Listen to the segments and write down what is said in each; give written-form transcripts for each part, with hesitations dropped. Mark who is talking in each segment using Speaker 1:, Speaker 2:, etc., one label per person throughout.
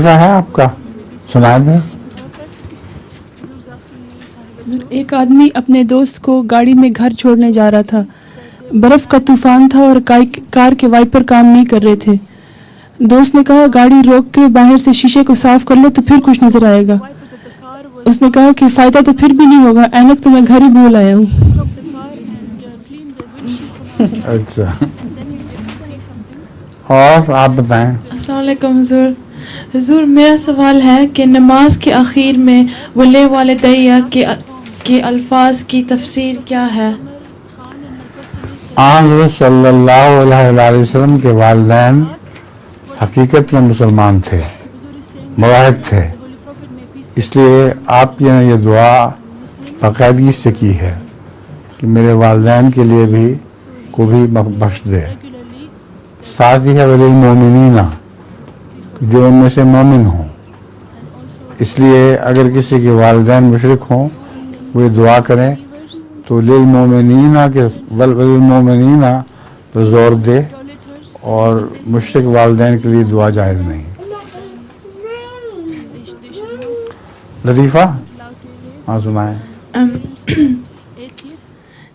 Speaker 1: ہے آپ کا سنائیں دیں.
Speaker 2: ایک آدمی اپنے دوست کو گاڑی میں گھر چھوڑنے جا رہا تھا. برف کا طوفان تھا اور کار کے وائپر کام نہیں کر رہے تھے. دوست نے کہا گاڑی روک کے باہر سے شیشے کو صاف کر لو تو پھر کچھ نظر آئے گا. اس نے کہا کہ فائدہ تو پھر بھی نہیں ہوگا, اینک تو میں گھر ہی بھول آیا ہوں.
Speaker 1: اچھا, اور آپ بتائیں.
Speaker 3: السلام علیکم حضور. حضور میرا سوال ہے کہ نماز کے آخر میں ولی والدیہ کے الفاظ کی تفسیر کیا ہے؟
Speaker 1: حضرت صلی اللہ علیہ وسلم کے والدین حقیقت میں مسلمان تھے, موحد تھے, اس لیے آپ نے یہ دعا باقاعدگی سے کی ہے کہ میرے والدین کے لیے بھی کو بھی بخش دے. ساتھ ہی ہے ولی المومنین, جو ان میں سے مومن ہوں. اس لیے اگر کسی کے والدین مشرک ہوں وہ دعا کریں تو للمومنین کے ولی المومنین پر زور دے, اور مشرک والدین کے لیے دعا جائز نہیں. لطیفہ ہاں سنائیں.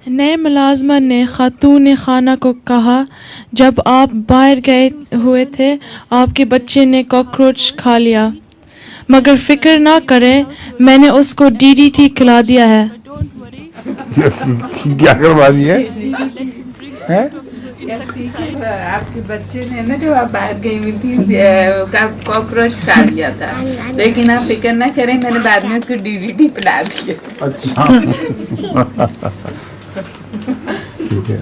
Speaker 3: نئے ملازمہ نے خاتون خانہ کو کہا جب آپ باہر گئے ہوئے تھے آپ کے بچے نے کاکروچ کھا لیا, مگر فکر نہ کریں میں نے اس کو DDT کھلا دیا ہے.
Speaker 1: کیا کروا دیا ہے؟
Speaker 4: آپ کے بچے نے نا جو آپ باہر گئی ہوئی تھی کاکروچ کھا لیا تھا, لیکن آپ فکر نہ کریں میں نے بعد میں اس کو DDT پلا دیا.
Speaker 1: اچھا ٹھیک ہے.